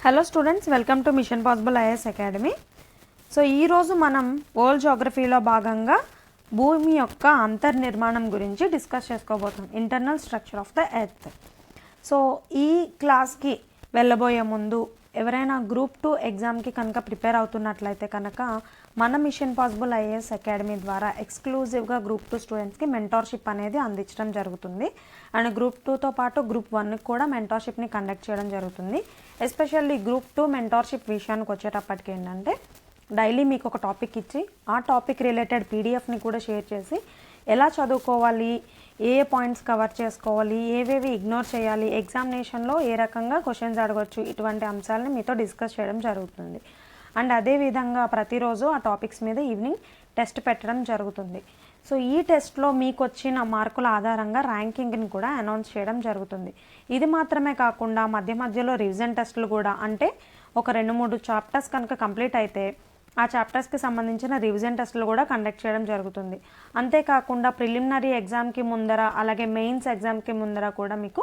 Hello students, welcome to machine possible IAS academy. So ఈరోజు మనం world జోగ్రఫీలో భాగంగా భూమి యొక్క అంతర్నిర్మాణం గురించి డిస్కస్ చేసుకోబోతున్నాం, internal structure of the earth. So ఈ క్లాస్కి వెళ్ళబోయే ముందు ఎవరైనా గ్రూప్ 2 ఎగ్జామ్కి కనుక ప్రిపేర్ అవుతున్నట్లయితే కనుక మన మిషన్ పాసిబుల్ ఐఏఎస్ అకాడమీ ద్వారా ఎక్స్క్లూజివ్గా గ్రూప్ 2 స్టూడెంట్స్కి మెంటార్షిప్ అనేది అందించడం జరుగుతుంది. అండ్ గ్రూప్ 2తో పాటు గ్రూప్ 1కి కూడా మెంటార్షిప్ని కండక్ట్ చేయడం జరుగుతుంది. ఎస్పెషల్లీ గ్రూప్ 2 మెంటార్షిప్ విషయానికి వచ్చేటప్పటికి ఏంటంటే డైలీ మీకు ఒక టాపిక్ ఇచ్చి ఆ టాపిక్ రిలేటెడ్ పీడిఎఫ్ని కూడా షేర్ చేసి ఎలా చదువుకోవాలి, ఏ పాయింట్స్ కవర్ చేసుకోవాలి, ఏవేవి ఇగ్నోర్ చేయాలి, ఎగ్జామినేషన్లో ఏ రకంగా క్వశ్చన్స్ అడగవచ్చు, ఇటువంటి అంశాలని మీతో డిస్కస్ చేయడం జరుగుతుంది. అండ్ అదేవిధంగా ప్రతిరోజు ఆ టాపిక్స్ మీద ఈవినింగ్ టెస్ట్ పెట్టడం జరుగుతుంది. సో ఈ టెస్ట్లో మీకు వచ్చిన మార్కుల ఆధారంగా ర్యాంకింగ్ని కూడా అనౌన్స్ చేయడం జరుగుతుంది. ఇది మాత్రమే కాకుండా మధ్య మధ్యలో రివిజన్ టెస్టులు కూడా, అంటే ఒక 2-3 చాప్టర్స్ కనుక కంప్లీట్ అయితే ఆ చాప్టర్స్కి సంబంధించిన రివిజన్ టెస్టులు కూడా కండక్ట్ చేయడం జరుగుతుంది. అంతేకాకుండా ప్రిలిమినరీ ఎగ్జామ్కి ముందర అలాగే మెయిన్స్ ఎగ్జామ్కి ముందర కూడా మీకు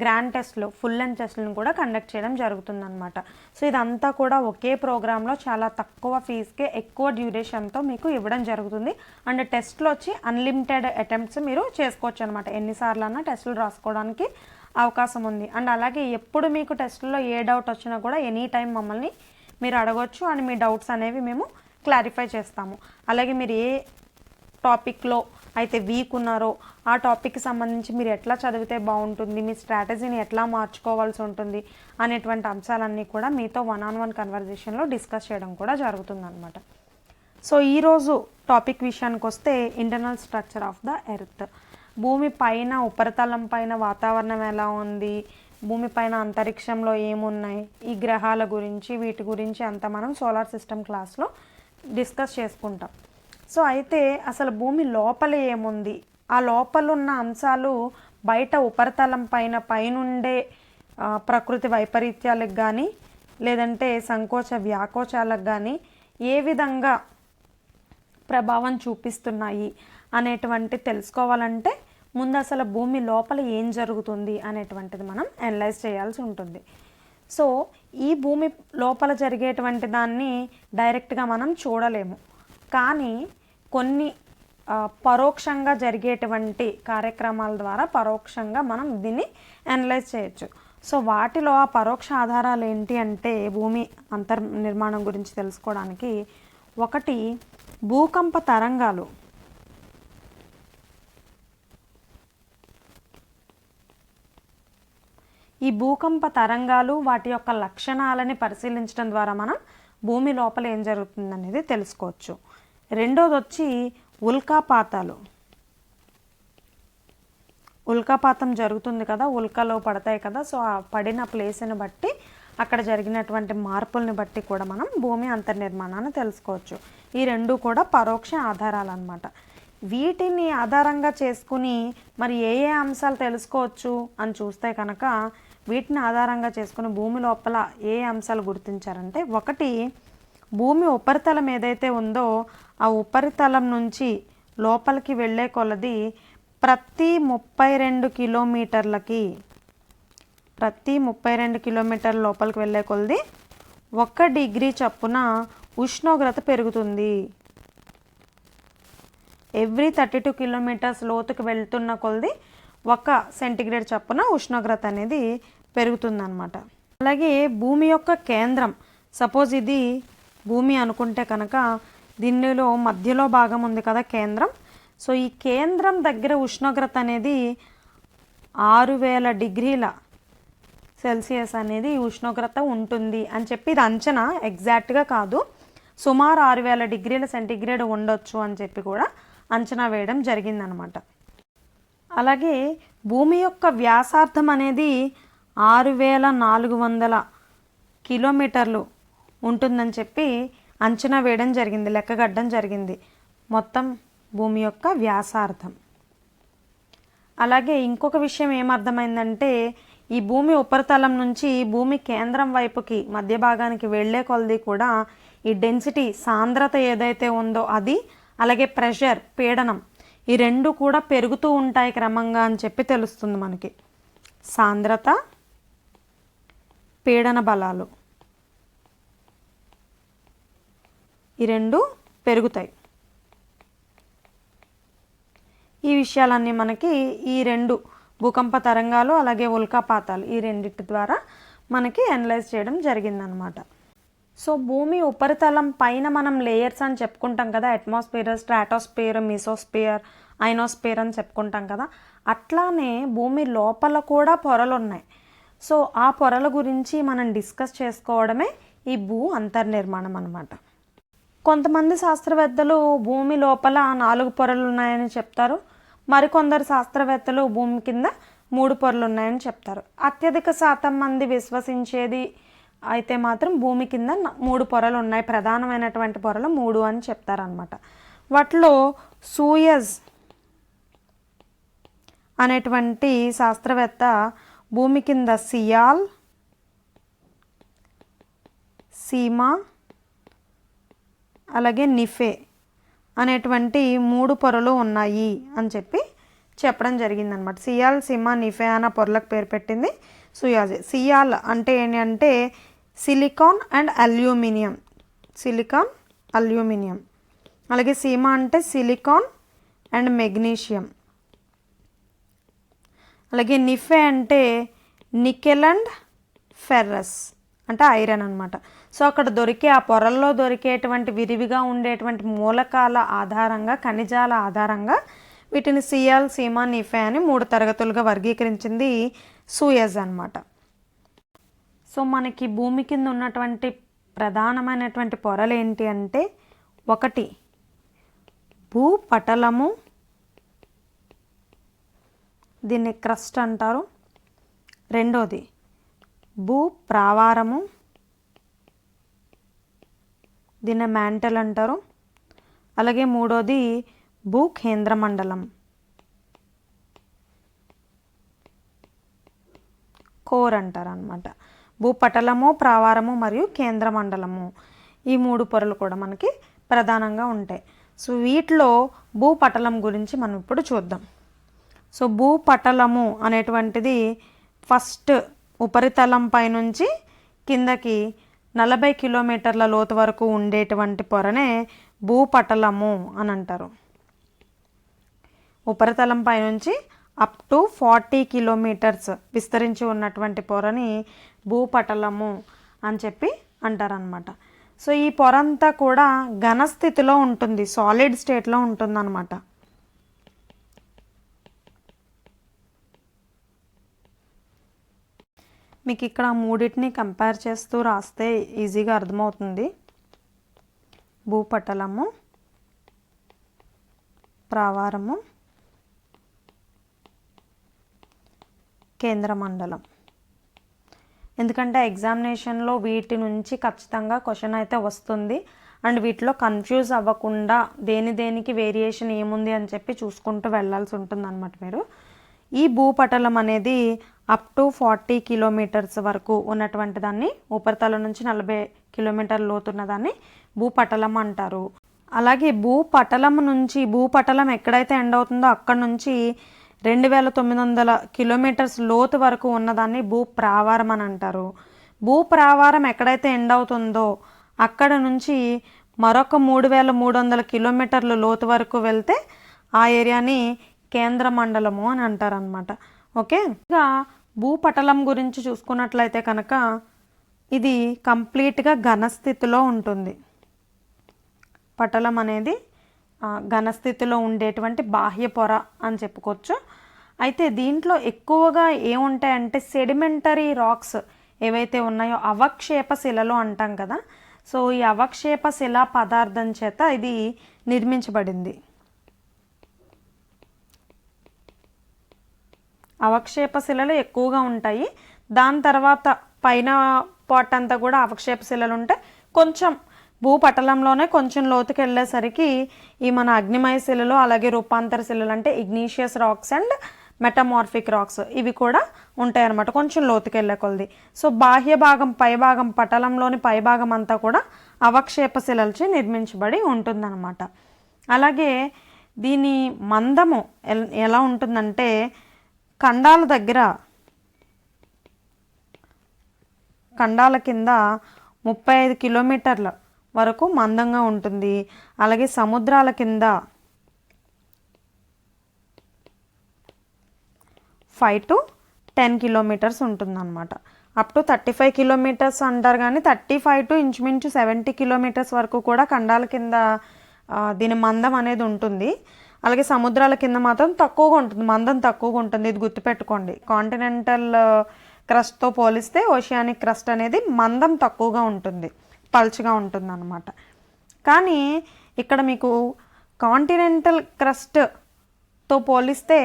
గ్రాండ్ టెస్ట్లు, ఫుల్ లెంత్ టెస్టులను కూడా కండక్ట్ చేయడం జరుగుతుందన్నమాట. సో ఇదంతా కూడా ఒకే ప్రోగ్రాంలో చాలా తక్కువ ఫీజుకే ఎక్కువ డ్యూరేషన్తో మీకు ఇవ్వడం జరుగుతుంది. అండ్ టెస్ట్లు వచ్చి అన్లిమిటెడ్ అటెంప్ట్స్ మీరు చేసుకోవచ్చు అనమాట. ఎన్నిసార్లు అన్నా టెస్టులు రాసుకోవడానికి అవకాశం ఉంది. అండ్ అలాగే ఎప్పుడు మీకు టెస్టుల్లో ఏ డౌట్ వచ్చినా కూడా ఎనీ టైం మమ్మల్ని మీరు అడగవచ్చు. అండ్ మీ డౌట్స్ అనేవి మేము క్లారిఫై చేస్తాము. అలాగే మీరు ఏ టాపిక్లో అయితే వీక్ ఉన్నారో ఆ టాపిక్కి సంబంధించి మీరు ఎట్లా చదివితే బాగుంటుంది, మీ స్ట్రాటజీని ఎట్లా మార్చుకోవాల్సి ఉంటుంది అనేటువంటి అంశాలన్నీ కూడా మీతో 1-on-1 కన్వర్జేషన్లో డిస్కస్ చేయడం కూడా జరుగుతుందన్నమాట. సో ఈరోజు టాపిక్ విషయానికి వస్తే internal structure of the earth. భూమి పైన, ఉపరితలం పైన వాతావరణం ఎలా ఉంది, భూమిపైన అంతరిక్షంలో ఏమున్నాయి, ఈ గ్రహాల గురించి, వీటి గురించి అంతా మనం సోలార్ సిస్టమ్ క్లాస్లో డిస్కస్ చేసుకుంటాం. సో అయితే అసలు భూమి లోపల ఏముంది, ఆ లోపల ఉన్న అంశాలు బయట ఉపరితలం పైనుండే ప్రకృతి వైపరీత్యాలకు కానీ లేదంటే సంకోచ వ్యాకోచాలకు కానీ ఏ విధంగా ప్రభావం చూపిస్తున్నాయి అనేటువంటి తెలుసుకోవాలంటే ముందు అసలు భూమి లోపల ఏం జరుగుతుంది అనేటువంటిది మనం అనలైజ్ చేయాల్సి ఉంటుంది. సో ఈ భూమి లోపల జరిగేటువంటి దాన్ని డైరెక్ట్గా మనం చూడలేము, కానీ కొన్ని పరోక్షంగా జరిగేటువంటి కార్యక్రమాల ద్వారా పరోక్షంగా మనం దీన్ని అనలైజ్ చేయొచ్చు. సో వాటిలో ఆ పరోక్ష ఆధారాలు ఏంటి అంటే భూమి అంతర్నిర్మాణం గురించి తెలుసుకోవడానికి ఒకటి భూకంప తరంగాలు. ఈ భూకంప తరంగాలు వాటి యొక్క లక్షణాలని పరిశీలించడం ద్వారా మనం భూమి లోపల ఏం జరుగుతుందనేది తెలుసుకోవచ్చు. రెండోది వచ్చి ఉల్కాపాతాలు. ఉల్కాపాతం జరుగుతుంది కదా, ఉల్కలో పడతాయి కదా. సో ఆ పడిన ప్లేస్ని బట్టి అక్కడ జరిగినటువంటి మార్పుల్ని బట్టి కూడా మనం భూమి అంతర్నిర్మాణాన్ని తెలుసుకోవచ్చు. ఈ రెండు కూడా పరోక్ష ఆధారాలు అన్నమాట. వీటిని ఆధారంగా చేసుకుని మరి ఏ ఏ అంశాలు తెలుసుకోవచ్చు అని చూస్తే కనుక వీటిని ఆధారంగా చేసుకుని భూమి లోపల ఏ అంశాలు గుర్తించారంటే, ఒకటి భూమి ఉపరితలం ఏదైతే ఉందో ఆ ఉపరితలం నుంచి లోపలికి వెళ్ళే కొలది ప్రతి 32 కిలోమీటర్లకి 32 కిలోమీటర్ల లోపలికి వెళ్ళే కొలది 1 డిగ్రీ చొప్పున ఉష్ణోగ్రత పెరుగుతుంది. ఎవ్రీ 32 కిలోమీటర్స్ లోతుకి వెళ్తున్న కొలది 1 సెంటీగ్రేడ్ చొప్పున ఉష్ణోగ్రత అనేది పెరుగుతుందన్నమాట. అలాగే భూమి యొక్క కేంద్రం, సపోజ్ ఇది భూమి అనుకుంటే కనుక దీనిలో మధ్యలో భాగం ఉంది కదా కేంద్రం. సో ఈ కేంద్రం దగ్గర ఉష్ణోగ్రత అనేది 6000 డిగ్రీల సెల్సియస్ అనేది ఉష్ణోగ్రత ఉంటుంది అని చెప్పి ఇది అంచనా, ఎగ్జాక్ట్గా కాదు, సుమారు 6000 డిగ్రీల సెంటీగ్రేడ్ ఉండొచ్చు అని చెప్పి కూడా అంచనా వేయడం జరిగిందనమాట. అలాగే భూమి యొక్క వ్యాసార్థం అనేది 6400 కిలోమీటర్లు ఉంటుందని చెప్పి అంచనా వేయడం జరిగింది, లెక్కగట్టడం జరిగింది మొత్తం భూమి యొక్క వ్యాసార్థం. అలాగే ఇంకొక విషయం ఏమర్థమైందంటే, ఈ భూమి ఉపరితలం నుంచి భూమి కేంద్రం వైపుకి మధ్య భాగానికి వెళ్ళే కొలది కూడా ఈ డెన్సిటీ, సాంద్రత ఏదైతే ఉందో అది, అలాగే ప్రెషర్, పీడనం, ఈ రెండు కూడా పెరుగుతూ ఉంటాయి క్రమంగా అని చెప్పి తెలుస్తుంది మనకి. సాంద్రత, పీడన బలాలు ఈ రెండు పెరుగుతాయి. ఈ విషయాలన్నీ మనకి ఈ రెండు భూకంప తరంగాలు అలాగే ఉల్కాపాతాలు ఈ రెండిటి ద్వారా మనకి అనలైజ్ చేయడం జరిగిందనమాట. సో భూమి ఉపరితలం పైన మనం లేయర్స్ అని చెప్పుకుంటాం కదా, అట్మాస్ఫియర్, స్ట్రాటోస్ఫియర్, మీసోస్ఫియర్, ఐనోస్ఫియర్ అని చెప్పుకుంటాం కదా. అట్లానే భూమి లోపల కూడా పొరలు ఉన్నాయి. సో ఆ పొరల గురించి మనం డిస్కస్ చేసుకోవడమే ఈ భూ అంతర్నిర్మాణం అన్నమాట. కొంతమంది శాస్త్రవేత్తలు భూమి లోపల 4 పొరలు ఉన్నాయని చెప్తారు. మరికొందరు శాస్త్రవేత్తలు భూమి కింద 3 పొరలు ఉన్నాయని చెప్తారు. అత్యధిక శాతం మంది విశ్వసించేది అయితే మాత్రం భూమి కింద 3 పొరలు ఉన్నాయి, ప్రధానమైనటువంటి పొరలు 3 అని చెప్తారనమాట. వాటిలో సూయజ్ అనేటువంటి శాస్త్రవేత్త భూమి కింద సియాల్, సీమా అలాగే నిఫే అనేటువంటి 3 పొరలు ఉన్నాయి అని చెప్పడం జరిగిందనమాట. సియాల్, సీమా, నిఫే అన్న పొరలకు పేరు పెట్టింది సుయాజ్. సియాల్ అంటే ఏంటంటే silicon and aluminium, silicon aluminium. అలాగే సీమా అంటే సిలికాన్ అండ్ మెగ్నీషియం. అలాగే నిఫే అంటే నికెల్ అండ్ ఫెర్రస్ అంటే ఐరన్ అనమాట. సో అక్కడ ఆ పొరల్లో దొరికేటువంటి విరివిగా ఉండేటువంటి మూలకాల ఆధారంగా, ఖనిజాల ఆధారంగా వీటిని సియాల్, సీమా, నిఫే అని 3 తరగతులుగా వర్గీకరించింది సూయజ్ అనమాట. సో మనకి భూమి కింద ఉన్నటువంటి ప్రధానమైనటువంటి పొరలు ఏంటి అంటే, 1 భూపటలము, దీన్ని క్రస్ట్ అంటారు. 2ది భూప్రావారము, దీన్ని మ్యాంటల్ అంటారు. అలాగే 3ది భూకేంద్ర మండలం, కోర్ అంటారు అనమాట. భూపటలము, ప్రావారము మరియు కేంద్ర మండలము ఈ 3 పొరలు కూడా మనకి ప్రధానంగా ఉంటాయి. సో వీటిలో భూపటలం గురించి మనం ఇప్పుడు చూద్దాం. సో భూపటలము అనేటువంటిది ఫస్ట్ ఉపరితలం పైనుంచి కిందకి 40 కిలోమీటర్ల లోతు వరకు ఉండేటువంటి పొరనే భూపటలము అని అంటారు. ఉపరితలం పైనుంచి అప్ టు 40 కిలోమీటర్స్ విస్తరించి ఉన్నటువంటి పొరని భూపటలము అని అంటారనమాట. సో ఈ పొర అంతా కూడా ఘనస్థితిలో ఉంటుంది, సాలిడ్ స్టేట్లో ఉంటుందన్నమాట. మీకు ఇక్కడ 3టిని కంపేర్ చేస్తూ రాస్తే ఈజీగా అర్థమవుతుంది. భూపటలము, ప్రావారము, కేంద్ర మండలం. ఎందుకంటే ఎగ్జామినేషన్లో వీటి నుంచి ఖచ్చితంగా క్వశ్చన్ అయితే వస్తుంది. అండ్ వీటిలో కన్ఫ్యూజ్ అవ్వకుండా దేనికి వేరియేషన్ ఏముంది అని చూసుకుంటూ వెళ్ళాల్సి ఉంటుంది అన్నమాట మీరు. ఈ భూపటలం అనేది అప్ టు 40 కిలోమీటర్స్ వరకు ఉన్నటువంటి దాన్ని, ఉపరితలం నుంచి 40 కిలోమీటర్ల లోతున్న దాన్ని భూపటలం అంటారు. అలాగే భూపటలం ఎక్కడైతే ఎండ్ అవుతుందో అక్కడ నుంచి 2900 కిలోమీటర్స్ లోతు వరకు ఉన్నదాన్ని భూప్రావారం అని అంటారు. భూప్రావారం ఎక్కడైతే ఎండ్ అవుతుందో అక్కడ నుంచి మరొక 3300 కిలోమీటర్ల లోతు వరకు వెళ్తే ఆ ఏరియాని కేంద్ర మండలము అని అంటారనమాట. ఓకే, ఇంకా భూపటలం గురించి చూసుకున్నట్లయితే కనుక ఇది కంప్లీట్గా ఘనస్థితిలో ఉంటుంది. పటలం అనేది ఘనస్థితిలో ఉండేటువంటి బాహ్య పొర అని చెప్పుకోవచ్చు. అయితే దీంట్లో ఎక్కువగా ఏముంటాయంటే సెడిమెంటరీ రాక్స్ ఏవైతే ఉన్నాయో అవక్షేప శిలలు అంటాం కదా. సో ఈ అవక్షేప శిలా పదార్థం చేత ఇది నిర్మించబడింది. అవక్షేప శిలలు ఎక్కువగా ఉంటాయి. దాని తర్వాత పైన పార్ట్ అంతా కూడా అవక్షేప శిలలు ఉంటాయి. కొంచెం భూపటలంలోనే కొంచెం లోతుకి వెళ్ళేసరికి ఈ మన అగ్నిమయ శిలలు అలాగే రూపాంతర శిలలు అంటే Ignatius racks and metamorphic racks ఇవి కూడా ఉంటాయి అన్నమాట, కొంచెం లోతుకి వెళ్ళే కొలది. సో బాహ్య భాగం పైభాగం పటలంలోని పైభాగం అంతా కూడా అవక్షేప శిలలచే నిర్మించబడి ఉంటుందన్నమాట. అలాగే దీని మందము ఎలా ఉంటుందంటే ఖండాల దగ్గర ఖండాల కింద 35 కిలోమీటర్ల వరకు మందంగా ఉంటుంది. అలాగే సముద్రాల కింద 5 to 10 కిలోమీటర్స్ ఉంటుందన్నమాట. అప్ టు 35 కిలోమీటర్స్ అంటారు, కానీ 35 టు ఇంచుమించు 70 కిలోమీటర్స్ వరకు కూడా ఖండాల కింద దీని మందం అనేది ఉంటుంది. అలాగే సముద్రాల కింద మాత్రం తక్కువగా ఉంటుంది, మందం తక్కువగా ఉంటుంది. ఇది గుర్తుపెట్టుకోండి. కాంటినెంటల్ క్రస్ట్తో పోలిస్తే ఓషియానిక్ క్రస్ట్ అనేది మందం తక్కువగా ఉంటుంది, పల్చగా ఉంటుంది అన్నమాట. కానీ ఇక్కడ మీకు కాంటినెంటల్ క్రస్ట్తో పోలిస్తే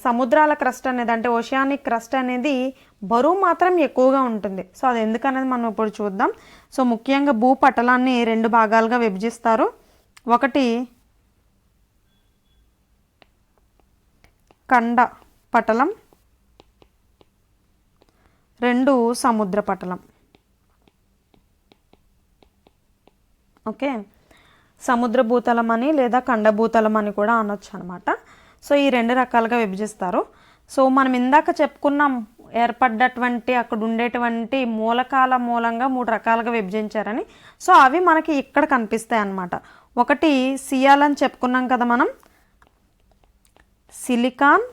సముద్రాల క్రస్ట్ అనేది, అంటే ఓషియానిక్ క్రస్ట్ అనేది బరువు మాత్రం ఎక్కువగా ఉంటుంది. సో అది ఎందుకనేది మనం ఇప్పుడు చూద్దాం. సో ముఖ్యంగా భూపటలాన్ని 2 భాగాలుగా విభజిస్తారు. ఒకటి ఖండ పటలం, 2 సముద్ర పటలం. ఓకే, సముద్ర భూతలం అని లేదా ఖండ భూతలం అని కూడా అనొచ్చు అనమాట. సో ఈ 2 రకాలుగా విభజిస్తారు. సో మనం ఇందాక చెప్పుకున్నాం ఏర్పడ్డటువంటి అక్కడ ఉండేటువంటి మూలకాల మూలంగా 3 రకాలుగా విభజించారని. సో అవి మనకి ఇక్కడ కనిపిస్తాయి అన్నమాట. ఒకటి సియాల్ అని చెప్పుకున్నాం కదా మనం, సిలికాన్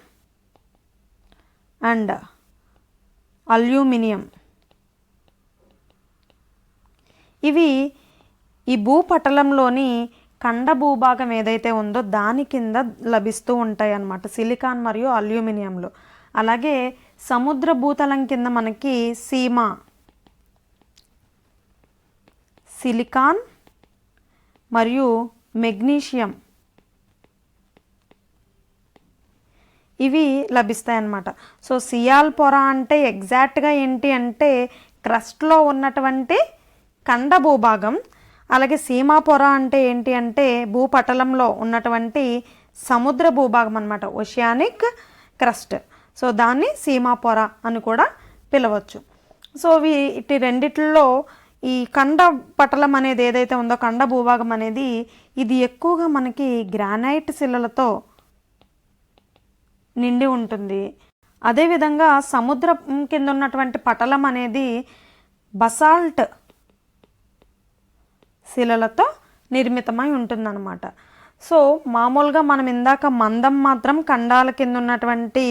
అండ్ అల్యూమినియం. ఇవి ఈ భూపటలంలోని ఖండ భూభాగం ఏదైతే ఉందో దాని కింద లభిస్తూ ఉంటాయి అన్నమాట, సిలికాన్ మరియు అల్యూమినియంలు. అలాగే సముద్ర భూతలం కింద మనకి సీమ, సిలికాన్ మరియు మెగ్నీషియం ఇవి లభిస్తాయి అన్నమాట. సో సియాల్ పొర అంటే ఎగ్జాక్ట్గా ఏంటి అంటే క్రస్ట్లో ఉన్నటువంటి ఖండ భూభాగం. అలాగే సీమా పొర అంటే ఏంటి అంటే భూపటలంలో ఉన్నటువంటి సముద్ర భూభాగం అన్నమాట, ఓషియానిక్ క్రస్ట్. సో దాన్ని సీమా పొర అని కూడా పిలవచ్చు. సో వీటి రెండిట్లో ఈ ఖండ పటలం అనేది ఏదైతే ఉందో, ఖండ భూభాగం అనేది, ఇది ఎక్కువగా మనకి గ్రానైట్ శిలలతో నిండి ఉంటుంది. అదేవిధంగా సముద్రం కింద ఉన్నటువంటి పటలం అనేది బసాల్ట్ శిలలతో నిర్మితమై ఉంటుందన్నమాట. సో మామూలుగా మనం ఇందాక మందం మాత్రం ఖండాల కింద ఉన్నటువంటి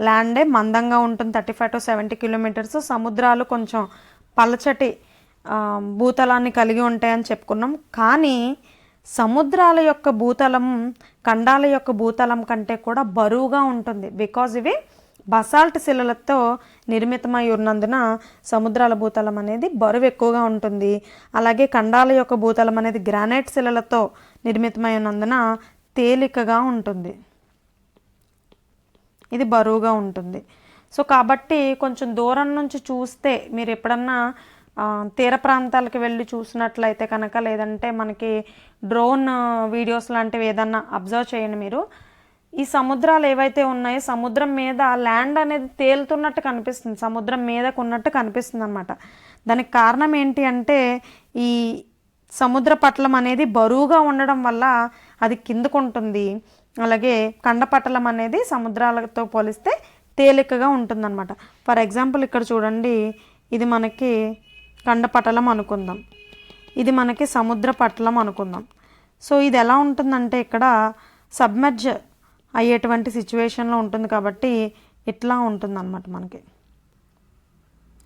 ల్యాండే మందంగా ఉంటుంది, 35 to 70 కిలోమీటర్స్. సముద్రాలు కొంచెం పలచటి భూతలాన్ని కలిగి ఉంటాయని చెప్పుకున్నాం. కానీ సముద్రాల యొక్క భూతలం ఖండాల యొక్క భూతలం కంటే కూడా బరువుగా ఉంటుంది. బికాజ్ ఇవి బసాల్ట్ శిలలతో నిర్మితమై ఉన్నందున సముద్రాల భూతలం అనేది బరువు ఎక్కువగా ఉంటుంది. అలాగే ఖండాల యొక్క భూతలం అనేది గ్రానైట్ శిలలతో నిర్మితమై ఉన్నందున తేలికగా ఉంటుంది, ఇది బరువుగా ఉంటుంది. సో కాబట్టి కొంచెం దూరం నుంచి చూస్తే, మీరు ఎప్పుడన్నా తీర ప్రాంతాలకు వెళ్ళి చూసినట్లయితే కనుక, లేదంటే మనకి డ్రోన్ వీడియోస్ లాంటివి ఏదన్నా అబ్జర్వ్ చేయండి మీరు. ఈ సముద్రాలు ఏవైతే ఉన్నాయో, సముద్రం మీద ల్యాండ్ అనేది తేలుతున్నట్టు కనిపిస్తుంది, సముద్రం మీదకు ఉన్నట్టు కనిపిస్తుంది అన్నమాట. దానికి కారణం ఏంటి అంటే ఈ సముద్ర పటలం అనేది బరువుగా ఉండడం వల్ల అది కిందకుంటుంది. అలాగే ఖండ పటలం అనేది సముద్రాలతో పోలిస్తే తేలికగా ఉంటుందన్నమాట. ఫర్ ఎగ్జాంపుల్ ఇక్కడ చూడండి, ఇది మనకి ఖండ పటలం అనుకుందాం, ఇది మనకి సముద్ర పటలం అనుకుందాం. సో ఇది ఎలా ఉంటుందంటే ఇక్కడ సబ్మెర్జ్ అయ్యేటువంటి సిచ్యువేషన్లో ఉంటుంది కాబట్టి ఇట్లా ఉంటుందన్నమాట, మనకి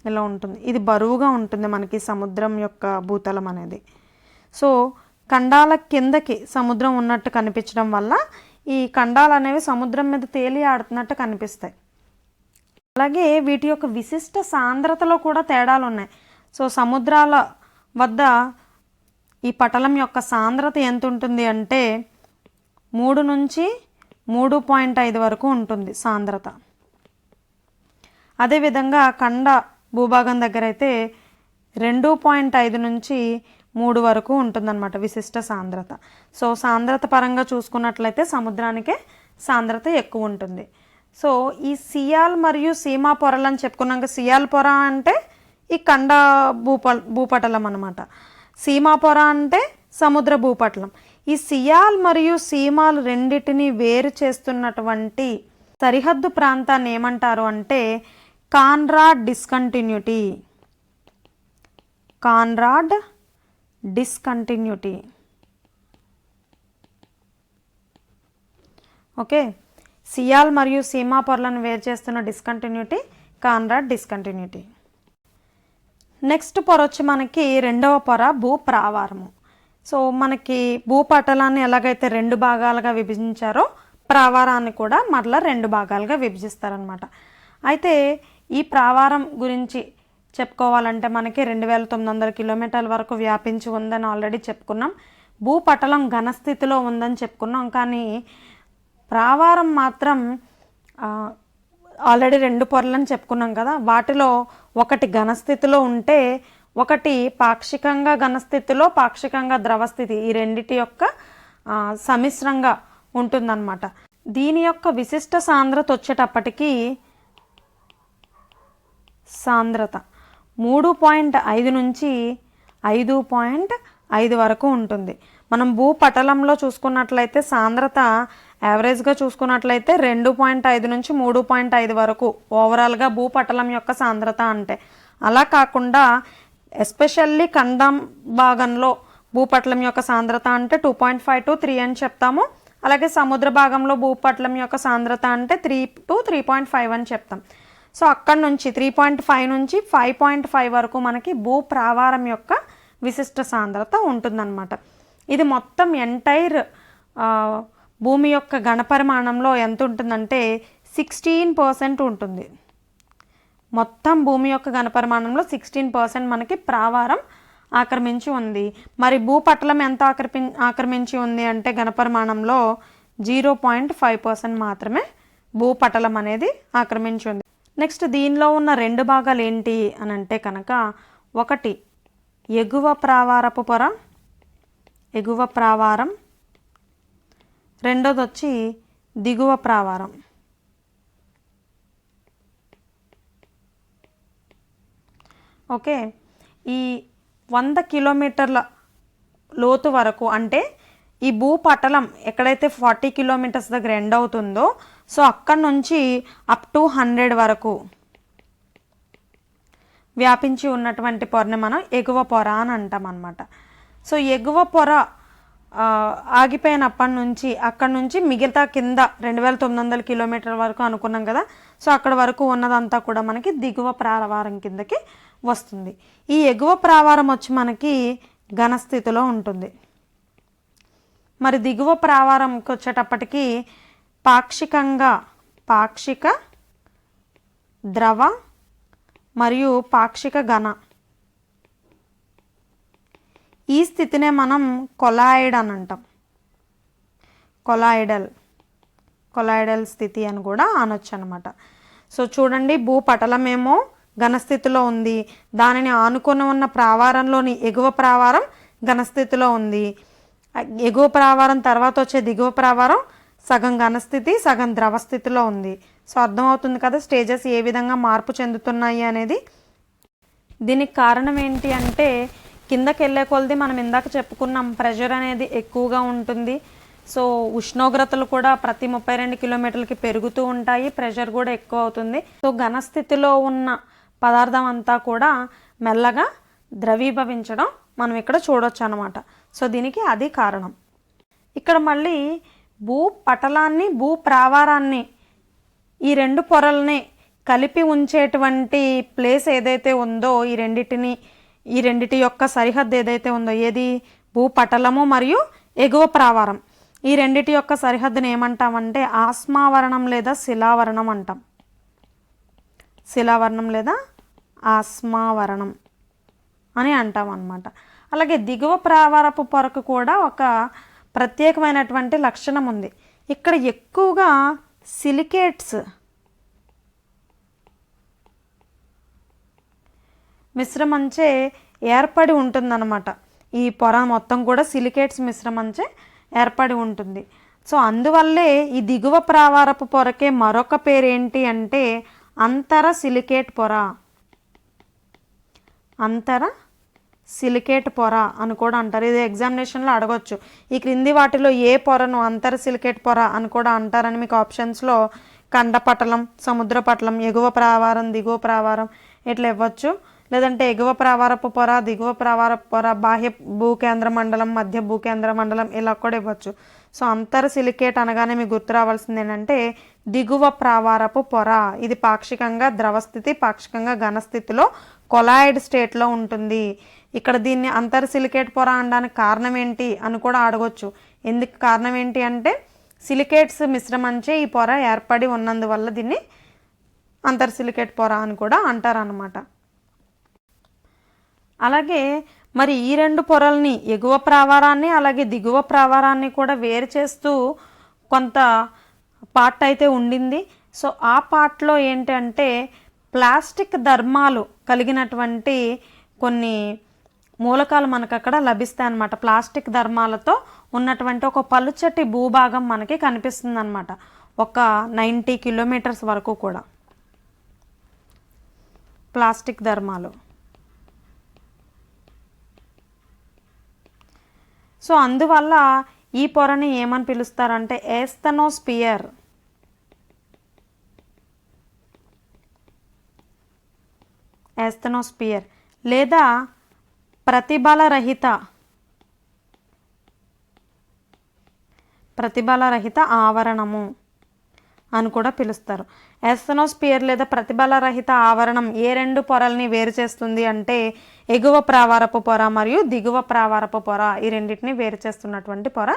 ఇలా ఉంటుంది. ఇది బరువుగా ఉంటుంది మనకి సముద్రం యొక్క భూతలం అనేది. సో ఖండాల కిందకి సముద్రం ఉన్నట్టు కనిపించడం వల్ల ఈ ఖండాలు అనేవి సముద్రం మీద తేలి ఆడుతున్నట్టు కనిపిస్తాయి. అలాగే వీటి యొక్క విశిష్ట సాంద్రతలో కూడా తేడాలు ఉన్నాయి. సో సముద్రాల వద్ద ఈ పటలం యొక్క సాంద్రత ఎంత ఉంటుంది అంటే 3 నుంచి 3.5 వరకు ఉంటుంది సాంద్రత. అదేవిధంగా ఖండ భూభాగం దగ్గర అయితే 2.5 నుంచి 3 వరకు ఉంటుందన్నమాట విశిష్ట సాంద్రత. సో సాంద్రత పరంగా చూసుకున్నట్లయితే సముద్రానికే సాంద్రత ఎక్కువ ఉంటుంది. సో ఈ సియాల్ మరియు సీమా పొరలు అని చెప్పుకున్నాక, సియాల్ పొర అంటే ఈ ఖండ భూపటలం అన్నమాట, సీమా పొర అంటే సముద్ర భూపటలం. ఈ సియాల్ మరియు సీమాలు రెండింటిని వేరు చేస్తున్నటువంటి సరిహద్దు ప్రాంతాన్ని ఏమంటారు అంటే Conrad discontinuity. Conrad discontinuity. Okay, Sial మరియు సీమా పొరలను వేరు చేస్తున్న డిస్కంటిన్యూటీ కాన్రాడ్ డిస్కంటిన్యూటీ. నెక్స్ట్ పొర వచ్చి మనకి రెండవ పొర భూప్రావారము. సో మనకి భూపటలాన్ని ఎలాగైతే రెండు భాగాలుగా విభజించారో ప్రావారాన్ని కూడా మరలా రెండు భాగాలుగా విభజిస్తారనమాట. అయితే ఈ ప్రావారం గురించి చెప్పుకోవాలంటే మనకి 2900 కిలోమీటర్ల వరకు వ్యాపించి ఉందని ఆల్రెడీ చెప్పుకున్నాం. భూపటలం ఘనస్థితిలో ఉందని చెప్పుకున్నాం. కానీ ప్రావారం మాత్రం ఆల్రెడీ రెండు పొరలని చెప్పుకున్నాం కదా, వాటిలో ఒకటి ఘనస్థితిలో ఉంటే ఒకటి పాక్షికంగా ఘనస్థితిలో పాక్షికంగా ద్రవస్థితి, ఈ రెండిటి యొక్క సమిశ్రంగా ఉంటుందన్నమాట. దీని యొక్క విశిష్ట సాంద్రత వచ్చేటప్పటికి సాంద్రత 3.5 నుంచి 5.5 వరకు ఉంటుంది. మనం భూపటలంలో చూసుకున్నట్లయితే సాంద్రత యావరేజ్గా చూసుకున్నట్లయితే 2.5 నుంచి 3.5 వరకు ఓవరాల్గా భూపటలం యొక్క సాంద్రత అంటే. అలా కాకుండా ఎస్పెషల్లీ ఖండం భాగంలో భూపటలం యొక్క సాంద్రత అంటే 2.5 to 3 అని చెప్తాము. అలాగే సముద్ర భాగంలో భూపటలం యొక్క సాంద్రత అంటే 3 to 3.5 అని చెప్తాం. సో అక్కడ నుంచి 3.5 నుంచి 5.5 వరకు మనకి భూప్రావారం యొక్క విశిష్ట సాంద్రత ఉంటుందన్నమాట. ఇది మొత్తం ఎంటైర్ భూమి యొక్క ఘనపరిమాణంలో ఎంత ఉంటుందంటే 16% ఉంటుంది. మొత్తం భూమి యొక్క ఘనపరిమాణంలో 16% మనకి ప్రావారం ఆక్రమించి ఉంది. మరి భూపటలం ఎంత ఆక్రమించి ఉంది అంటే ఘనపరిమాణంలో 0.5% మాత్రమే భూపటలం అనేది ఆక్రమించి ఉంది. నెక్స్ట్ దీనిలో ఉన్న రెండు భాగాలు ఏంటి అని అంటే కనుక, ఒకటి ఎగువ ప్రావారపు పొర, ఎగువ ప్రావారం, రెండోది వచ్చి దిగువ ప్రావారం. ఓకే, ఈ 100 కిలోమీటర్ల లోతు వరకు అంటే ఈ భూపటలం ఎక్కడైతే 40 కిలోమీటర్స్ దగ్గర ఎండ్ అవుతుందో సో అక్కడ నుంచి అప్ టు 100 వరకు వ్యాపించి ఉన్నటువంటి పొరని మనం ఎగువ పొర అని అంటాం అన్నమాట. సో ఎగువ పొర ఆగిపోయినప్పటి నుంచి అక్కడ నుంచి మిగతా కింద 2900 కిలోమీటర్ల వరకు అనుకున్నాం కదా, సో అక్కడ వరకు ఉన్నదంతా కూడా మనకి దిగువ ప్రావారం కిందకి వస్తుంది. ఈ ఎగువ ప్రావారం వచ్చి మనకి ఘనస్థితిలో ఉంటుంది. మరి దిగువ ప్రావారంకి వచ్చేటప్పటికి పాక్షిక ద్రవ మరియు పాక్షిక ఘన, ఈ స్థితినే మనం కొలాయిడ్ అని అంటాం. కొలాయిడల్ స్థితి అని కూడా అనొచ్చు అనమాట. సో చూడండి, భూపటలమేమో ఘనస్థితిలో ఉంది, దానిని ఆనుకొని ఉన్న ప్రావారంలోని ఎగువ ప్రావారం ఘనస్థితిలో ఉంది. ఎగువ ప్రావారం తర్వాత వచ్చే దిగువ ప్రావారం సగం ఘనస్థితి సగం ద్రవస్థితిలో ఉంది. సో అర్థమవుతుంది కదా స్టేజెస్ ఏ విధంగా మార్పు చెందుతున్నాయి అనేది. దీనికి కారణం ఏంటి అంటే కిందకి వెళ్ళే కొలది మనం ఇందాక చెప్పుకున్నాం ప్రెషర్ అనేది ఎక్కువగా ఉంటుంది. సో ఉష్ణోగ్రతలు కూడా ప్రతి 32 కిలోమీటర్లకి పెరుగుతూ ఉంటాయి, ప్రెషర్ కూడా ఎక్కువ అవుతుంది. సో ఘనస్థితిలో ఉన్న పదార్థం అంతా కూడా మెల్లగా ద్రవీభవించడం మనం ఇక్కడ చూడొచ్చు అనమాట. సో దీనికి అది కారణం. ఇక్కడ మళ్ళీ భూపటలాన్ని భూప్రావారాన్ని ఈ రెండు పొరల్ని కలిపి ఉంచేటువంటి ప్లేస్ ఏదైతే ఉందో ఈ రెండిటి యొక్క సరిహద్దు ఏదైతే ఉందో, ఏది భూపటలము మరియు ఎగువ ప్రావారం, ఈ రెండిటి యొక్క సరిహద్దుని ఏమంటామంటే ఆస్మావరణం లేదా శిలావరణం అంటాం. శిలావరణం లేదా ఆస్మావరణం అని అంటాం అన్నమాట. అలాగే దిగువ ప్రావారపు పొరకు కూడా ఒక ప్రత్యేకమైనటువంటి లక్షణం ఉంది. ఇక్కడ ఎక్కువగా సిలికేట్స్ మిశ్రమంచే ఏర్పడి ఉంటుందన్నమాట. ఈ పొర మొత్తం కూడా సిలికేట్స్ మిశ్రమంచే ఏర్పడి ఉంటుంది. సో అందువల్లే ఈ దిగువ ప్రావారపు పొరకే మరొక పేరు ఏంటి అంటే అంతర సిలికేట్ పొర. అంతర సిలికేట్ పొర అని కూడా అంటారు. ఇది ఎగ్జామినేషన్లో అడగొచ్చు, ఈ క్రింది వాటిలో ఏ పొరను అంతర సిలికేట్ పొర అని కూడా అంటారని మీకు ఆప్షన్స్లో ఖండపటలం, సముద్రపటలం, ఎగువ ప్రావారం, దిగువ ప్రావారం ఇట్లా ఇవ్వచ్చు. లేదంటే ఎగువ ప్రావారపు పొర, దిగువ ప్రావారపు పొర, బాహ్య భూకేంద్ర మండలం, మధ్య భూకేంద్ర మండలం ఇలా కూడా ఇవ్వచ్చు. సో అంతర్ సిలికేట్ అనగానే మీకు గుర్తు రావాల్సింది ఏంటంటే దిగువ ప్రావారపు పొర. ఇది పాక్షికంగా ద్రవస్థితి, పాక్షికంగా ఘనస్థితిలో కొలాయిడ్ స్టేట్లో ఉంటుంది. ఇక్కడ దీన్ని అంతర్ సిలికేట్ పొర అనడానికి కారణం ఏంటి అని కూడా అడగొచ్చు. ఎందుకు కారణం ఏంటి అంటే సిలికేట్స్ మిశ్రమంచే ఈ పొర ఏర్పడి ఉన్నందువల్ల దీన్ని అంతర్ సిలికేట్ పొర అని కూడా అంటారనమాట. అలాగే మరి ఈ రెండు పొరల్ని ఎగువ ప్రావారాన్ని అలాగే దిగువ ప్రావారాన్ని కూడా వేరు చేస్తూ కొంత పార్ట్ అయితే ఉండింది. సో ఆ పార్ట్లో ఏంటంటే ప్లాస్టిక్ ధర్మాలు కలిగినటువంటి కొన్ని మూలకాలు మనకు అక్కడ లభిస్తాయి అన్నమాట. ప్లాస్టిక్ ధర్మాలతో ఉన్నటువంటి ఒక పలుచటి భూభాగం మనకి కనిపిస్తుంది అన్నమాట. ఒక 90 కిలోమీటర్స్ వరకు కూడా ప్లాస్టిక్ ధర్మాలు. సో అందువల్ల ఈ పొరని ఏమని పిలుస్తారంటే ఏస్థనోస్పియర్. ఏస్థనోస్పియర్ లేదా ప్రతిబలరహిత ఆవరణము అని కూడా పిలుస్తారు. ఏస్థనోస్పియర్ లేదా ప్రతిబలరహిత ఆవరణం ఏ రెండు పొరల్ని వేరు చేస్తుంది అంటే ఎగువ ప్రావారపు పొర మరియు దిగువ ప్రావారపు పొర, ఈ రెండింటిని వేరు చేస్తున్నటువంటి పొర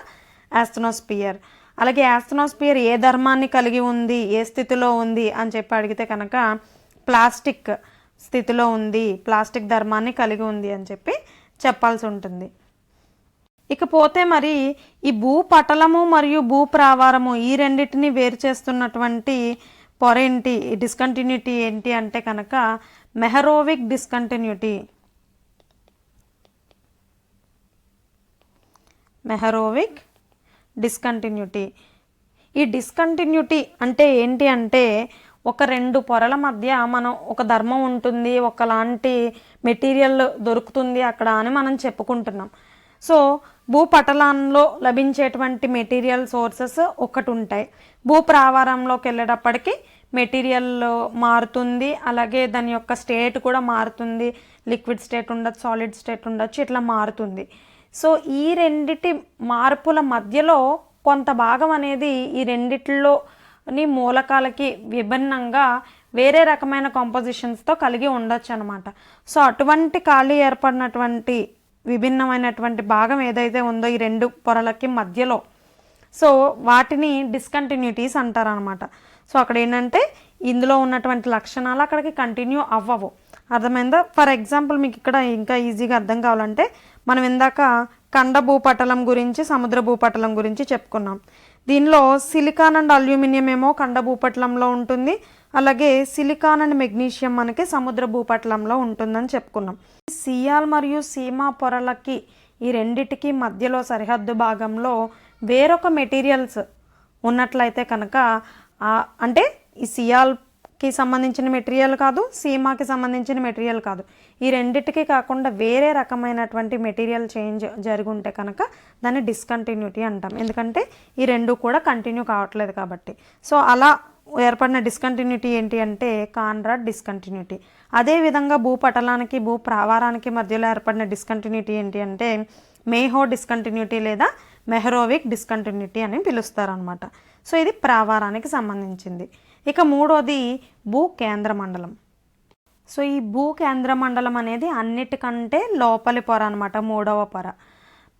ఏస్థనోస్పియర్. అలాగే ఏస్థనోస్పియర్ ఏ ధర్మాన్ని కలిగి ఉంది, ఏ స్థితిలో ఉంది అని చెప్పి అడిగితే కనుక ప్లాస్టిక్ స్థితిలో ఉంది, ప్లాస్టిక్ ధర్మాన్ని కలిగి ఉంది అని చెప్పి చెప్పాల్సి ఉంటుంది. ఇకపోతే మరి ఈ భూపటలము మరియు భూప్రావారము ఈ రెండింటిని వేరు చేస్తున్నటువంటి పొర ఏంటి, డిస్కంటిన్యూటీ ఏంటి అంటే కనుక మెహరోవిక్ డిస్కంటిన్యూటీ. మెహరోవిక్ డిస్కంటిన్యూటీ. ఈ డిస్కంటిన్యూటీ అంటే ఏంటి అంటే ఒక రెండు పొరల మధ్య మనం ఒక ధర్మం ఉంటుంది, ఒకలాంటి మెటీరియల్ దొరుకుతుంది అక్కడ అని మనం చెప్పుకుంటున్నాం. సో భూపటలంలో లభించేటువంటి మెటీరియల్ సోర్సెస్ ఒకటి ఉంటాయి. భూప్రావారంలోకి వెళ్ళేటప్పటికి మెటీరియల్ మారుతుంది, అలాగే దాని యొక్క స్టేట్ కూడా మారుతుంది. లిక్విడ్ స్టేట్ ఉండొచ్చు, సాలిడ్ స్టేట్ ఉండొచ్చు, ఇట్లా మారుతుంది. సో ఈ రెండిటి మార్పుల మధ్యలో కొంత భాగం అనేది ఈ రెండిట్లోని మూలకాలకి విభిన్నంగా వేరే రకమైన కాంపోజిషన్స్తో కలిగి ఉండొచ్చు అనమాట. సో అటువంటి ఖాళీ ఏర్పడినటువంటి విభిన్నమైనటువంటి భాగం ఏదైతే ఉందో ఈ రెండు పొరలకి మధ్యలో, సో వాటిని డిస్కంటిన్యూటీస్ అంటారనమాట. సో అక్కడ ఏంటంటే ఇందులో ఉన్నటువంటి లక్షణాలు అక్కడికి కంటిన్యూ అవ్వవు. అర్థమైందా? ఫర్ ఎగ్జాంపుల్ మీకు ఇక్కడ ఇంకా ఈజీగా అర్థం కావాలంటే మనం ఇందాక ఖండ భూపటలం గురించి, సముద్ర భూపటలం గురించి చెప్పుకున్నాం. దీనిలో సిలికాన్ అండ్ అల్యూమినియం ఏమో ఖండ భూపటలంలో ఉంటుంది, అలాగే సిలికాన్ అండ్ మెగ్నీషియం మనకి సముద్ర భూపటలంలో ఉంటుందని చెప్పుకున్నాం. సియాల్ మరియు సీమా పొరలకి ఈ రెండిటికి మధ్యలో సరిహద్దు భాగంలో వేరొక మెటీరియల్స్ ఉన్నట్లయితే కనుక అంటే ఈ సియాల్కి సంబంధించిన మెటీరియల్ కాదు, సీమాకి సంబంధించిన మెటీరియల్ కాదు, ఈ రెండిటికి కాకుండా వేరే రకమైనటువంటి మెటీరియల్ చేంజ్ జరుగుంటే కనుక దాన్ని డిస్కంటిన్యూటీ అంటాం. ఎందుకంటే ఈ రెండు కూడా కంటిన్యూ కావట్లేదు కాబట్టి. సో అలా ఏర్పడిన డిస్కంటిన్యూటీ ఏంటి అంటే కాన్రాడ్ డిస్కంటిన్యూటీ. అదేవిధంగా భూపటలానికి భూప్రావారానికి మధ్యలో ఏర్పడిన డిస్కంటిన్యూటీ ఏంటి అంటే మేహో డిస్కంటిన్యూటీ లేదా మెహరోవిక్ డిస్కంటిన్యూటీ అని పిలుస్తారనమాట. సో ఇది ప్రావారానికి సంబంధించింది. ఇక మూడోది భూకేంద్ర మండలం. సో ఈ భూకేంద్ర మండలం అనేది అన్నిటికంటే లోపలి పొర అనమాట, మూడవ పొర.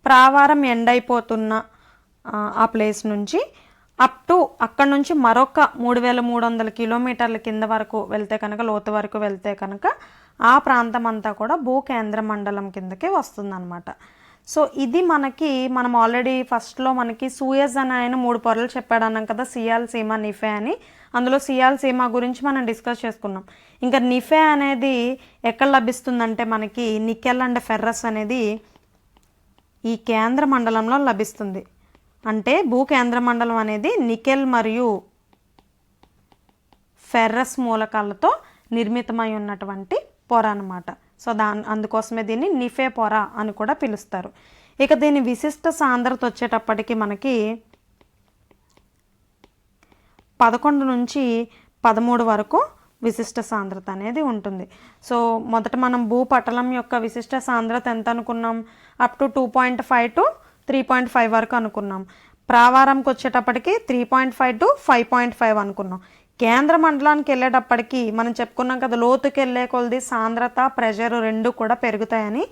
ప్రావారం ఎండ్ అయిపోతున్న ఆ ప్లేస్ నుంచి అప్ టు అక్కడ నుంచి మరొక 3300 కిలోమీటర్ల కింద వరకు వెళ్తే కనుక, లోతు వరకు వెళ్తే కనుక ఆ ప్రాంతం అంతా కూడా భూకేంద్ర మండలం కిందకి వస్తుందన్నమాట. సో ఇది మనం ఆల్రెడీ ఫస్ట్లో మనకి సూయజ్ అని ఆయన 3 పొరలు చెప్పాడు అన్నాం కదా, సియాల్, సీమా, నిఫే అని. అందులో సియాల్, సీమా గురించి మనం డిస్కస్ చేసుకున్నాం. ఇంకా నిఫే అనేది ఎక్కడ లభిస్తుందంటే మనకి నికెల్ అండ్ ఫెర్రస్ అనేది ఈ కేంద్ర మండలంలో లభిస్తుంది. అంటే భూకేంద్ర మండలం అనేది నికెల్ మరియు ఫెర్రస్ మూలకాలతో నిర్మితమై ఉన్నటువంటి పొర అన్నమాట. సో అందుకోసమే దీన్ని నిఫే పొర అని కూడా పిలుస్తారు. ఇక దీని విశిష్ట సాంద్రత వచ్చేటప్పటికి మనకి 11 నుంచి 13 వరకు విశిష్ట సాంద్రత అనేది ఉంటుంది. సో మొదట మనం భూపటలం యొక్క విశిష్ట సాంద్రత ఎంత అనుకున్నాం? అప్ టు 2.5 to 3.5 వరకు అనుకున్నాం. ప్రావారంకి వచ్చేటప్పటికి 3.5 to 5.5 అనుకున్నాం. కేంద్ర మండలానికి వెళ్ళేటప్పటికి మనం చెప్పుకున్నాం కదా, లోతుకి వెళ్ళే కొలది సాంద్రత, ప్రెషర్ రెండు కూడా పెరుగుతాయని.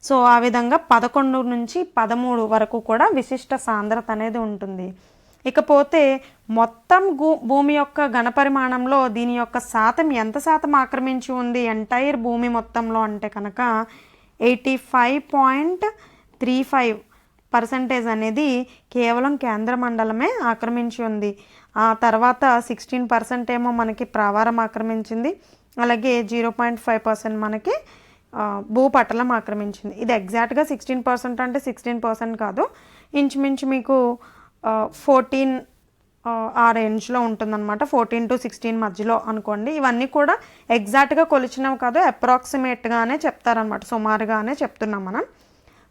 సో ఆ విధంగా 11 నుంచి 13 వరకు కూడా విశిష్ట సాంద్రత అనేది ఉంటుంది. ఇకపోతే మొత్తం భూమి యొక్క ఘనపరిమాణంలో దీని యొక్క శాతం ఎంత శాతం ఆక్రమించి ఉంది ఎంటైర్ భూమి మొత్తంలో అంటే కనుక 85.35% అనేది కేవలం కేంద్ర మండలమే ఆక్రమించి ఉంది. ఆ తర్వాత 16% ఏమో మనకి ప్రావారం ఆక్రమించింది, అలాగే 0.5% మనకి భూపటలం ఆక్రమించింది. ఇది ఎగ్జాక్ట్గా 16% అంటే 16% కాదు, ఇంచుమించు మీకు 14 ఆ రేంజ్లో ఉంటుందన్నమాట. 14 to 16 మధ్యలో అనుకోండి. ఇవన్నీ కూడా ఎగ్జాక్ట్గా కొలిచినవి కాదు, అప్రాక్సిమేట్గానే చెప్తారనమాట, సుమారుగానే చెప్తున్నాం మనం.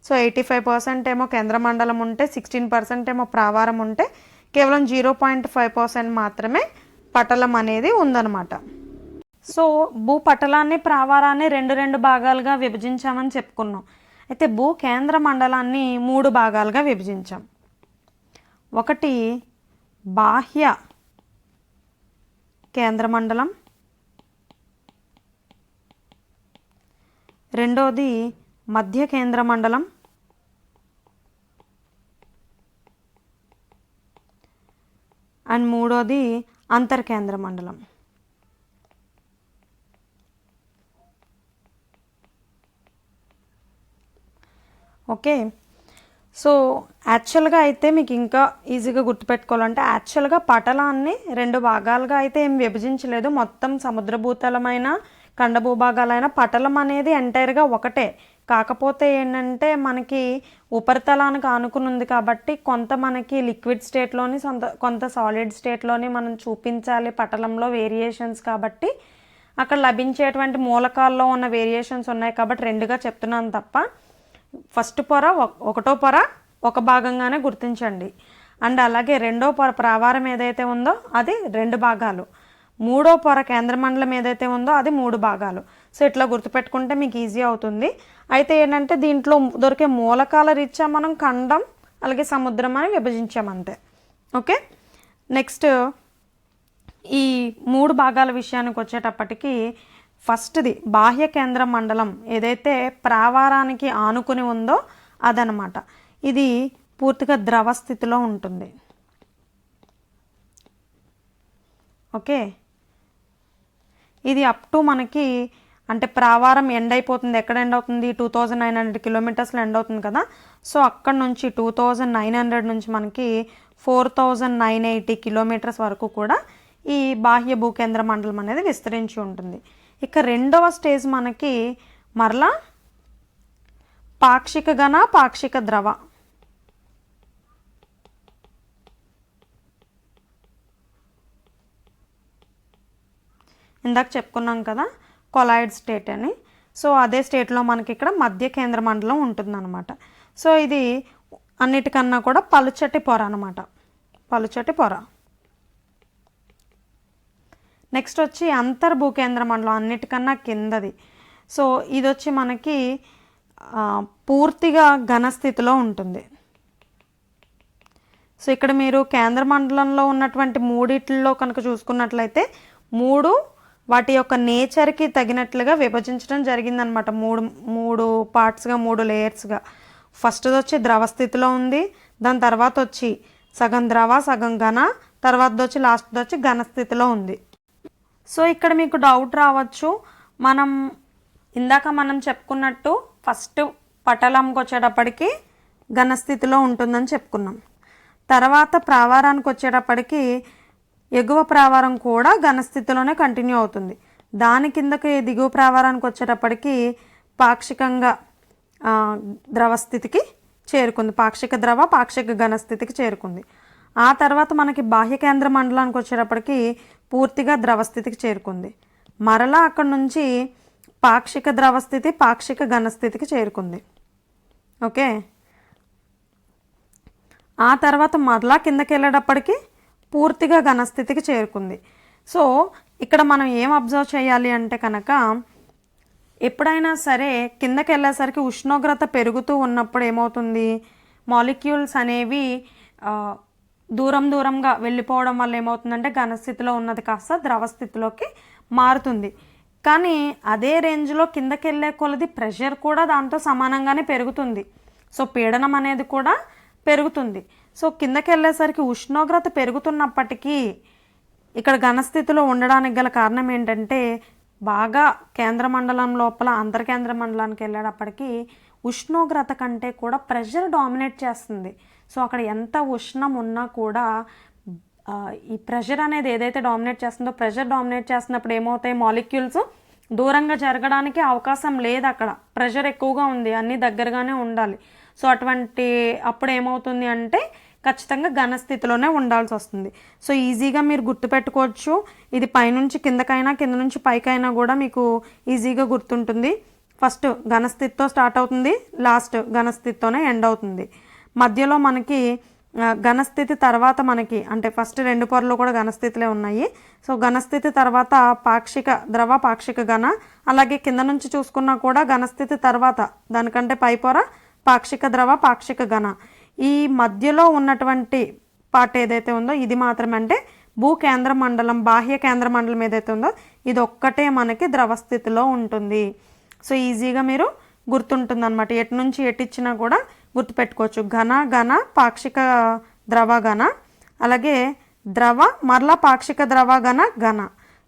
సో 85% ఏమో కేంద్ర మండలం ఉంటే, 16% ఏమో ప్రావారం ఉంటే, కేవలం 0.5% మాత్రమే పటలం అనేది ఉందన్నమాట. సో భూపటలాన్ని ప్రావారాన్ని రెండు భాగాలుగా విభజించామని చెప్పుకున్నాం. అయితే భూ కేంద్ర మండలాన్ని 3 భాగాలుగా విభజించాం. ఒకటి బాహ్య కేంద్ర మండలం, రెండోది మధ్య కేంద్ర మండలం, అండ్ మూడోది అంతర్కేంద్ర మండలం. ఓకే, సో యాక్చువల్గా అయితే మీకు ఇంకా ఈజీగా గుర్తుపెట్టుకోవాలంటే, యాక్చువల్గా పటలాన్ని 2 భాగాలుగా అయితే ఏం విభజించలేదు. మొత్తం సముద్ర భూతలమైన ఖండ భూభాగాలైన పటలం అనేది ఎంటైర్గా ఒకటే. కాకపోతే ఏంటంటే మనకి ఉపరితలానికి ఆనుకుని ఉంది కాబట్టి కొంత మనకి లిక్విడ్ స్టేట్లోని కొంత సాలిడ్ స్టేట్లోని మనం చూపించాలి పటలంలో వేరియేషన్స్. కాబట్టి అక్కడ లభించేటువంటి మూలకాల్లో ఉన్న వేరియేషన్స్ ఉన్నాయి కాబట్టి 2గా చెప్తున్నాను తప్ప, ఫస్ట్ పొర ఒకటో పొర ఒక భాగంగానే గుర్తించండి. అండ్ అలాగే రెండో పొర ప్రావారం ఏదైతే ఉందో అది 2 భాగాలు, మూడో పొర కేంద్ర మండలం ఏదైతే ఉందో అది 3 భాగాలు. సో ఇట్లా గుర్తుపెట్టుకుంటే మీకు ఈజీ అవుతుంది. అయితే ఏంటంటే దీంట్లో దొరికే మూలకాల రీత్యా మనం ఖండం అలాగే సముద్రం అని విభజించామంతే. ఓకే, నెక్స్ట్ ఈ 3 భాగాల విషయానికి వచ్చేటప్పటికి ఫస్ట్ది బాహ్య కేంద్ర మండలం ఏదైతే ప్రావారానికి ఆనుకుని ఉందో అదనమాట. ఇది పూర్తిగా ద్రవ స్థితిలో ఉంటుంది. ఓకే, ఇది అప్ టు మనకి అంటే ప్రావారం ఎండ్ అయిపోతుంది. ఎక్కడ ఎండ్ అవుతుంది? 2900 కిలోమీటర్స్లో ఎండ్ అవుతుంది కదా. సో అక్కడ నుంచి 2900 నుంచి మనకి 4980 కిలోమీటర్స్ వరకు కూడా ఈ బాహ్య భూకేంద్ర మండలం అనేది విస్తరించి ఉంటుంది. ఇక రెండవ స్టేజ్ మనకి మరలా పాక్షిక ఘన, పాక్షిక ద్రవ. ఇందాక చెప్పుకున్నాం కదా కొలాయిడ్ స్టేట్ అని. సో అదే స్టేట్లో మనకి ఇక్కడ మధ్య కేంద్ర మండలం ఉంటుందన్నమాట. సో ఇది అన్నిటికన్నా కూడా పలుచటి పొర అనమాట, పలుచటి పొర. నెక్స్ట్ వచ్చి అంతర్భూకేంద్ర మండలం, అన్నిటికన్నా కిందది. సో ఇది వచ్చి మనకి పూర్తిగా ఘనస్థితిలో ఉంటుంది. సో ఇక్కడ మీరు కేంద్ర మండలంలో ఉన్నటువంటి మూడిట్లో కనుక చూసుకున్నట్లయితే 3 వాటి యొక్క నేచర్కి తగినట్లుగా విభజించడం జరిగిందనమాట. మూడు పార్ట్స్గా, 3 లేయర్స్గా. ఫస్ట్ది వచ్చి ద్రవ స్థితిలో ఉంది, దాని తర్వాత వచ్చి సగం ద్రవ సగం ఘన, తర్వాత వచ్చి లాస్ట్ది వచ్చి ఘనస్థితిలో ఉంది. సో ఇక్కడ మీకు డౌట్ రావచ్చు, ఇందాక మనం చెప్పుకున్నట్టు ఫస్ట్ పటలంకి వచ్చేటప్పటికి ఘనస్థితిలో ఉంటుందని చెప్పుకున్నాం. తర్వాత ప్రావారానికి వచ్చేటప్పటికి ఎగువ ప్రావారం కూడా ఘనస్థితిలోనే కంటిన్యూ అవుతుంది. దాని కిందకి దిగువ ప్రావారానికి వచ్చేటప్పటికి పాక్షికంగా ద్రవస్థితికి చేరుకుంది, పాక్షిక ద్రవ పాక్షిక ఘనస్థితికి చేరుకుంది. ఆ తర్వాత మనకి బాహ్య కేంద్ర మండలానికి వచ్చేటప్పటికి పూర్తిగా ద్రవస్థితికి చేరుకుంది. మరలా అక్కడ నుంచి పాక్షిక ద్రవస్థితి పాక్షిక ఘనస్థితికి చేరుకుంది. ఓకే, ఆ తర్వాత మరలా కిందకి వెళ్ళేటప్పటికి పూర్తిగా ఘనస్థితికి చేరుకుంది. సో ఇక్కడ మనం ఏం అబ్జర్వ్ చేయాలి అంటే కనుక ఎప్పుడైనా సరే కిందకి వెళ్ళేసరికి ఉష్ణోగ్రత పెరుగుతూ ఉన్నప్పుడు ఏమవుతుంది, మాలిక్యూల్స్ అనేవి దూరంగా వెళ్ళిపోవడం వల్ల ఏమవుతుందంటే ఘనస్థితిలో ఉన్నది కాస్త ద్రవస్థితిలోకి మారుతుంది. కానీ అదే రేంజ్లో కిందకి వెళ్ళే కొలది ప్రెషర్ కూడా దాంతో సమానంగానే పెరుగుతుంది. సో పీడనం అనేది కూడా పెరుగుతుంది. సో కిందకి వెళ్ళేసరికి ఉష్ణోగ్రత పెరుగుతున్నప్పటికీ ఇక్కడ ఘనస్థితిలో ఉండడానికి గల కారణం ఏంటంటే బాగా కేంద్ర మండలం లోపల అంతర్కేంద్ర మండలానికి వెళ్ళేటప్పటికీ ఉష్ణోగ్రత కంటే కూడా ప్రెషర్ డామినేట్ చేస్తుంది. సో అక్కడ ఎంత ఉష్ణం ఉన్నా కూడా ఈ ప్రెషర్ అనేది ఏదైతే డామినేట్ చేస్తుందో, ప్రెషర్ డామినేట్ చేస్తున్నప్పుడు ఏమవుతాయి, మాలిక్యూల్స్ దూరంగా జరగడానికి అవకాశం లేదు. అక్కడ ప్రెషర్ ఎక్కువగా ఉంది, అన్నీ దగ్గరగానే ఉండాలి. సో అప్పుడు ఏమవుతుంది అంటే ఖచ్చితంగా ఘనస్థితిలోనే ఉండాల్సి వస్తుంది. సో ఈజీగా మీరు గుర్తుపెట్టుకోవచ్చు. ఇది పైనుంచి కిందకైనా కింద నుంచి పైకైనా కూడా మీకు ఈజీగా గుర్తుంటుంది. ఫస్ట్ ఘనస్థితితో స్టార్ట్ అవుతుంది, లాస్ట్ ఘనస్థితితోనే ఎండ్ అవుతుంది. మధ్యలో మనకి ఘనస్థితి తర్వాత మనకి అంటే ఫస్ట్ 2 పొరలు కూడా ఘనస్థితిలో ఉన్నాయి. సో ఘనస్థితి తర్వాత పాక్షిక ద్రవ, పాక్షిక ఘన, అలాగే కింద నుంచి చూసుకున్నా కూడా ఘనస్థితి తర్వాత దానికంటే పై పొర పాక్షిక ద్రవ, పాక్షిక ఘన. ఈ మధ్యలో ఉన్నటువంటి పార్ట్ ఏదైతే ఉందో ఇది మాత్రమే అంటే భూకేంద్ర మండలం, బాహ్య కేంద్ర మండలం ఏదైతే ఉందో ఇది ఒక్కటే మనకి ద్రవస్థితిలో ఉంటుంది. సో ఈజీగా మీరు గుర్తుంటుంది అనమాట. ఎటు నుంచి ఎటు ఇచ్చినా కూడా గుర్తుపెట్టుకోవచ్చు. ఘన, పాక్షిక ద్రవ, ఘన, అలాగే ద్రవ మరలా పాక్షిక ద్రవ, ఘన.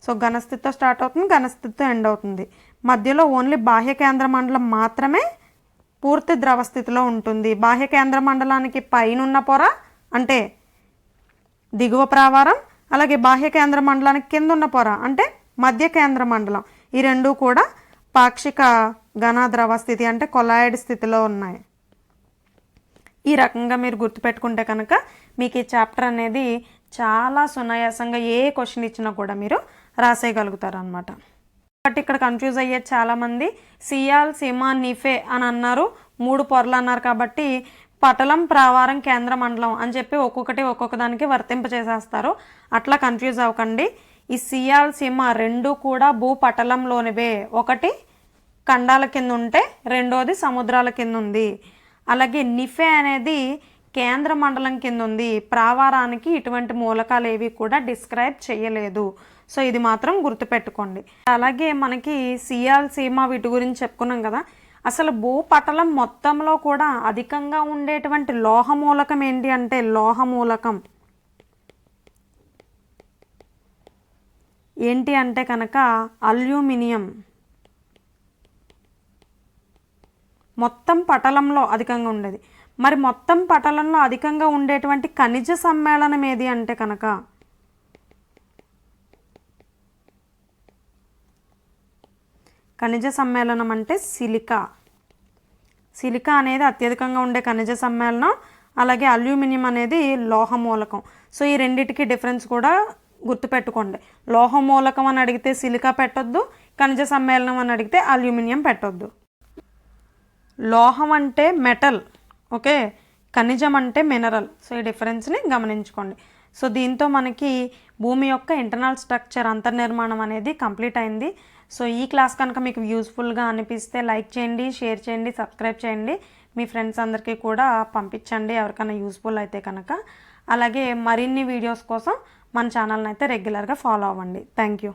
సో ఘనస్థితితో స్టార్ట్ అవుతుంది, ఘనస్థితితో ఎండ్ అవుతుంది. మధ్యలో ఓన్లీ బాహ్య కేంద్ర మండలం మాత్రమే పూర్తి ద్రవస్థితిలో ఉంటుంది. బాహ్య కేంద్ర మండలానికి పైనున్న పొర అంటే దిగువ ప్రావారం, అలాగే బాహ్య కేంద్ర మండలానికి కింద ఉన్న పొర అంటే మధ్య కేంద్ర మండలం, ఈ రెండూ కూడా పాక్షిక ఘన ద్రవస్థితి అంటే కొలాయిడ్ స్థితిలో ఉన్నాయి. ఈ రకంగా మీరు గుర్తుపెట్టుకుంటే కనుక మీకు ఈ చాప్టర్ అనేది చాలా సునాయాసంగా ఏ క్వశ్చన్ ఇచ్చినా కూడా మీరు రాసేయగలుగుతారు అనమాట. బట్ ఇక్కడ కన్ఫ్యూజ్ అయ్యేది చాలామంది. సియాల్, సీమా, నిఫే అని అన్నారు, 3 పొరలు అన్నారు కాబట్టి పటలం, ప్రావారం, కేంద్ర మండలం అని చెప్పి ఒక్కొక్క దానికి వర్తింపచేసేస్తారు. అట్లా కన్ఫ్యూజ్ అవ్వకండి. ఈ సియాల్, సీమా రెండు కూడా భూపటలంలోనివే. ఒకటి ఖండాల కింద ఉంటే రెండోది సముద్రాల కింద ఉంది. అలాగే నిఫే అనేది కేంద్ర మండలం కింద ఉంది. ప్రావారానికి ఇటువంటి మూలకాలు ఏవి కూడా డిస్క్రైబ్ చేయలేదు. సో ఇది మాత్రం గుర్తుపెట్టుకోండి. అలాగే మనకి సియాల్, సీమా వీటి గురించి చెప్పుకున్నాం కదా. అసలు భూపటలం మొత్తంలో కూడా అధికంగా ఉండేటువంటి లోహ మూలకం ఏంటి అంటే లోహ మూలకం ఏంటి అంటే కనుక అల్యూమినియం. మొత్తం పటలంలో అధికంగా ఉండేది. మరి మొత్తం పటలంలో అధికంగా ఉండేటువంటి ఖనిజ సమ్మేళనం ఏది అంటే కనుక ఖనిజ సమ్మేళనం అంటే సిలికా. సిలికా అనేది అత్యధికంగా ఉండే ఖనిజ సమ్మేళనం. అలాగే అల్యూమినియం అనేది లోహ మూలకం. సో ఈ రెండిటికి డిఫరెన్స్ కూడా గుర్తుపెట్టుకోండి. లోహ మూలకం అని అడిగితే సిలికా పెట్టొద్దు, ఖనిజ సమ్మేళనం అని అడిగితే అల్యూమినియం పెట్టొద్దు. లోహం అంటే మెటల్, ఓకే, ఖనిజం అంటే మినరల్. సో ఈ డిఫరెన్స్ని గమనించుకోండి. సో దీంతో మనకి భూమి యొక్క ఇంటర్నల్ స్ట్రక్చర్, అంతర్నిర్మాణం అనేది కంప్లీట్ అయింది. సో ఈ క్లాస్ కనుక మీకు యూస్ఫుల్గా అనిపిస్తే లైక్ చేయండి, షేర్ చేయండి, సబ్స్క్రైబ్ చేయండి. మీ ఫ్రెండ్స్ అందరికీ కూడా పంపించండి ఎవరికైనా యూస్ఫుల్ అయితే కనుక. అలాగే మరిన్ని వీడియోస్ కోసం మన ఛానల్ని అయితే రెగ్యులర్గా ఫాలో అవ్వండి. Thank you.